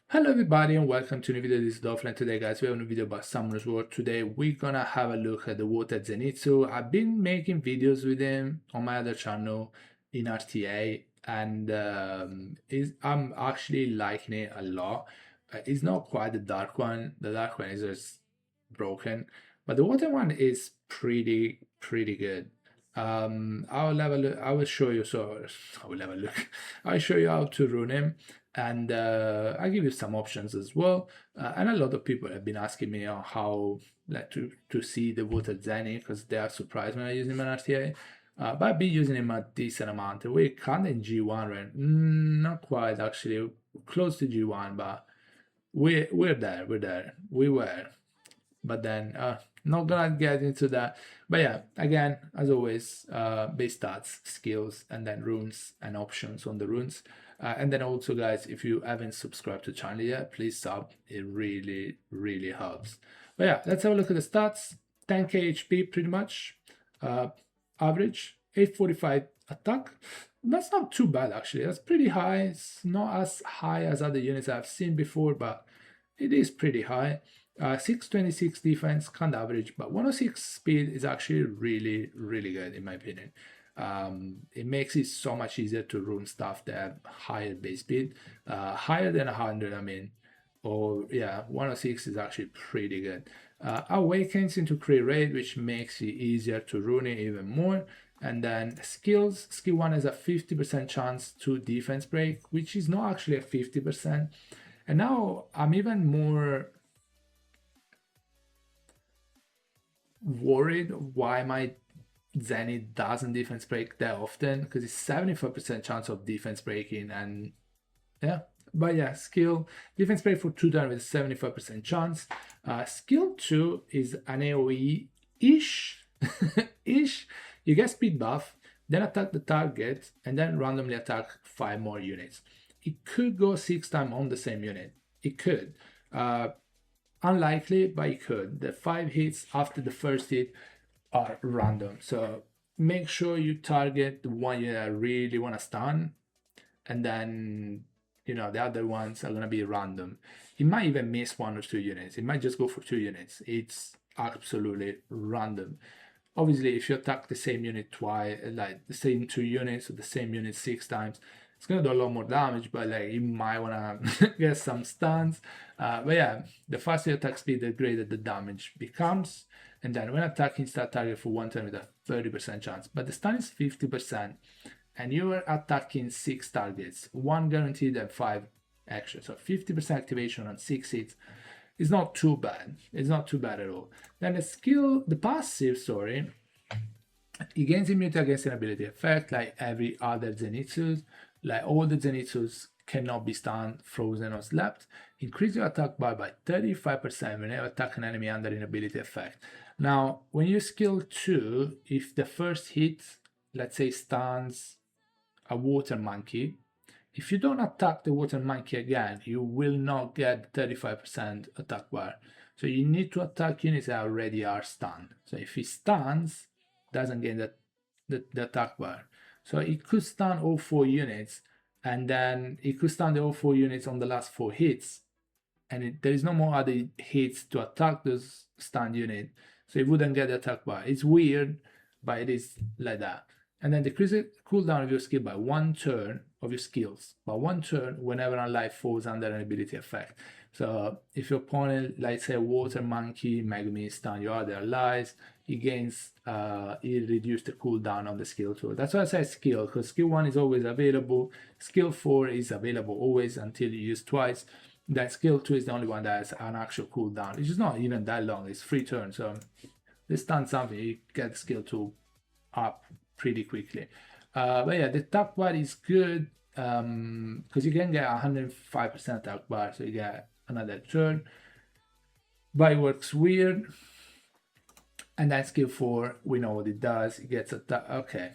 Hello everybody and welcome to a new video. This is Dolphin. Today guys we have a new video about Summoner's War. Today we're gonna have a look at the water Zenitsu. I've been making videos with him on my other channel in RTA and I'm actually liking it a lot. It's not quite the dark one. The dark one is just broken, but the water one is pretty good. I'll have a look. I will show you. So I will have a look. I'll show you how to rune him, and I'll give you some options as well. And a lot of people have been asking me on how like to see the water Zenny because they are surprised when I use him in RTA. But I've been using him a decent amount. We're kind of in G1 right? Not quite actually, close to G1, but we're there. We were, but then not gonna get into that. But yeah, again, as always, base stats, skills, and then runes and options on the runes. And then also guys, if you haven't subscribed to the channel yet, please sub. It really helps. But yeah, let's have a look at the stats. 10k HP pretty much, average 845 attack. That's not too bad actually. That's pretty high. It's not as high as other units I've seen before, but it is pretty high. 626 defense, kind of average, but 106 speed is actually really good in my opinion. It makes it so much easier to rune stuff that have higher base speed, higher than 100 I mean, or yeah, 106 is actually pretty good. Awakens into crit rate, which makes it easier to rune it even more. And then skills, skill 1 has a 50% chance to defense break, which is not actually a 50%. And now I'm even more worried why my Zenith doesn't defense break that often, because it's 75% chance of defense breaking. And yeah, but yeah, skill defense break for 2 turns with 75% chance. Skill 2 is an AoE ish. You get speed buff, then attack the target, and then randomly attack 5 more units. It could go 6 times on the same unit. It could. Unlikely, but it could. The 5 hits after the first hit are random. So make sure you target the one you really want to stun, and then the other ones are gonna be random. It might even miss 1 or 2 units. It might just go for 2 units. It's absolutely random. Obviously, if you attack the same unit twice, like the same 2 units or the same unit 6 times, it's gonna do a lot more damage, but like you might wanna get some stuns. But yeah, the faster your attack speed, the greater the damage becomes. And then when attacking, start target for 1 turn with a 30% chance. But the stun is 50%, and you are attacking 6 targets, 1 guaranteed and 5 extra. So 50% activation on 6 hits is not too bad. It's not too bad at all. Then the skill, the passive, sorry, it gains immunity against an ability effect like every other Zenitsu. Like all the Zenitsus cannot be stunned, frozen, or slapped. Increase your attack bar by 35% whenever attack an enemy under an ability effect. Now, when you skill 2, if the first hit, let's say, stuns a water monkey, if you don't attack the water monkey again, you will not get 35% attack bar. So you need to attack units that already are stunned. So if he stuns, doesn't gain the attack bar. So it could stun all 4 units, and then it could stun the all 4 units on the last 4 hits, and there is no more other hits to attack those stunned unit, so it wouldn't get the attack bar. It's weird, but it is like that. And then decrease the cooldown of your skill by 1 turn of your skills, by 1 turn whenever a life falls under an ability effect. So if your opponent, like say a water monkey, Megumi, stun your other allies, it gains, it reduces the cooldown on the skill 2. That's why I say skill, because skill 1 is always available. Skill 4 is available always until you use twice. Then skill 2 is the only one that has an actual cooldown. It's just not even that long. It's 3 turns. So this stun something, you get skill 2 up pretty quickly. But yeah, the attack bar is good because you can get 105% attack bar, so you get another turn. But it works weird. And then skill 4, we know what it does. It gets attack. Okay,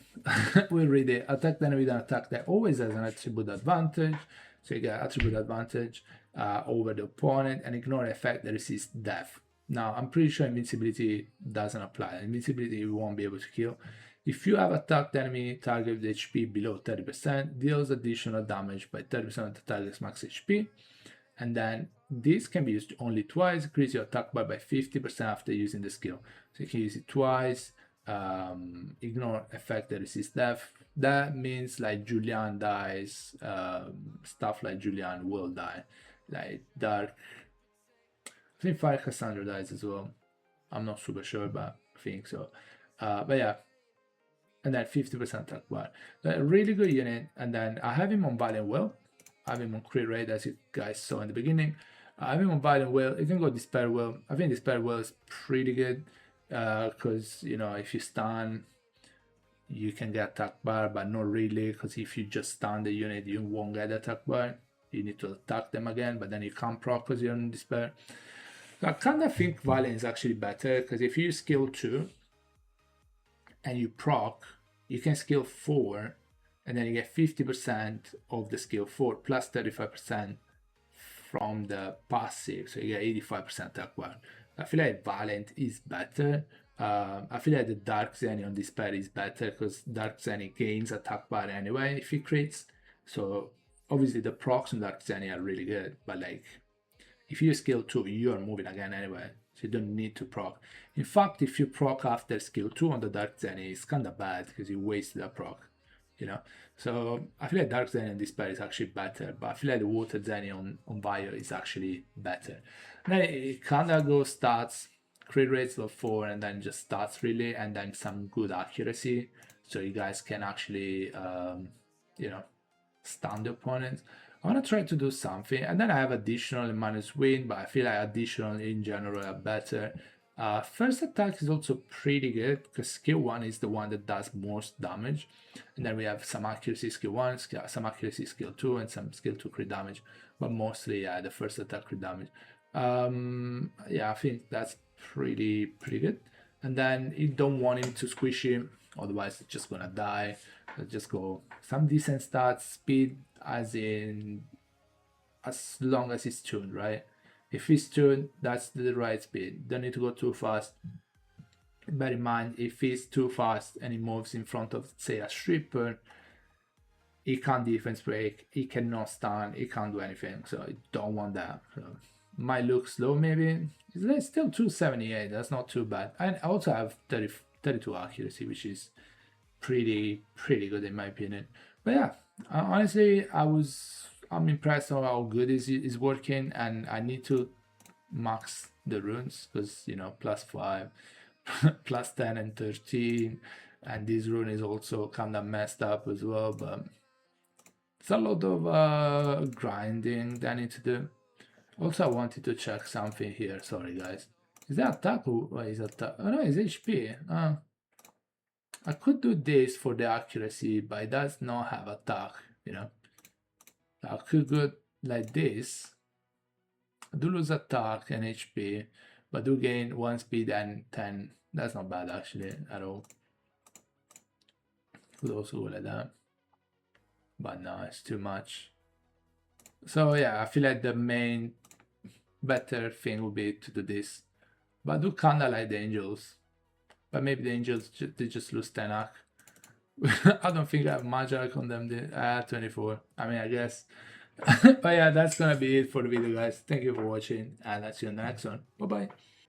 we'll read it. Attack then with an attack that always has an attribute advantage. So you get attribute advantage over the opponent, and ignore the effect that resists death. Now, I'm pretty sure invincibility doesn't apply. Invincibility you won't be able to kill. If you have attacked enemy target with HP below 30%, deals additional damage by 30% of the target's max HP. and then this can be used only twice. Increase your attack bar by 50% after using the skill. So you can use it twice. Ignore effect that resist death. That means like Julian dies, stuff like Julian will die, like Dark. I think Fire Cassandra dies as well. I'm not super sure, but I think so. But yeah, and then 50% attack bar. A really good unit. And then I have him on Valiant Will. I have him on crit rate, as you guys saw in the beginning. I have him on Valiant Will. You can go Despair Will. I think Despair Will is pretty good because, you know, if you stun, you can get attack bar, but not really, because if you just stun the unit, you won't get attack bar. You need to attack them again, but then you can't proc because you're on Despair. So I kind of think Valiant is actually better, because if you skill 2 and you proc, you can skill 4, and then you get 50% of the skill 4 plus 35% from the passive, so you get 85% attack bar. I feel like Valiant is better. I feel like the Dark Zenny on Despair is better because Dark Zenny gains attack bar anyway if he crits. So obviously the procs on Dark Zenny are really good, but like if you skill 2, you are moving again anyway, so you don't need to proc. In fact, if you proc after skill 2 on the Dark Zenny, it's kind of bad because you wasted a proc, you know. So I feel like Dark Zenny on Despair is actually better, but I feel like the Water Zenny on Bio is actually better. And then it kind of goes stats, crit rates of 4, and then just stats really, and then some good accuracy, so you guys can actually, you know, stun the opponents. I want to try to do something, and then I have additional and minus win, but I feel like additional in general are better. First attack is also pretty good because skill 1 is the one that does most damage, and then we have some accuracy skill 1, some accuracy skill 2, and some skill 2 crit damage, but mostly the first attack crit damage. Yeah, I think that's pretty good. And then you don't want him to squish him, otherwise it's just gonna die. Let's just go some decent stats, speed as in as long as it's tuned, right? If he's tuned, that's the right speed. Don't need to go too fast. Bear in mind, if he's too fast and he moves in front of, say, a stripper, he can't defense break, he cannot stun, he can't do anything, so I don't want that. So might look slow maybe. It's still 278, that's not too bad. I also have 32 accuracy, which is pretty good in my opinion. But yeah, honestly, I'm impressed on how good is working, and I need to max the runes because, you know, +5, +10 and 13, and this rune is also kind of messed up as well, but it's a lot of grinding that I need to do. Also, I wanted to check something here. Sorry, guys. Is that attack or is attack? Oh no, it's HP. I could do this for the accuracy, but it does not have attack, you know. I could go like this. I do lose attack and HP, but do gain 1 speed and 10. That's not bad actually at all. Could also go like that, but no, it's too much. So yeah, I feel like the main better thing would be to do this, but I do kinda like the angels, but maybe the angels they just lose 10 arc. I don't think I have much arc on them. 24. I mean, I guess. But yeah, that's gonna be it for the video, guys. Thank you for watching, and I'll see you in the next one. Bye bye.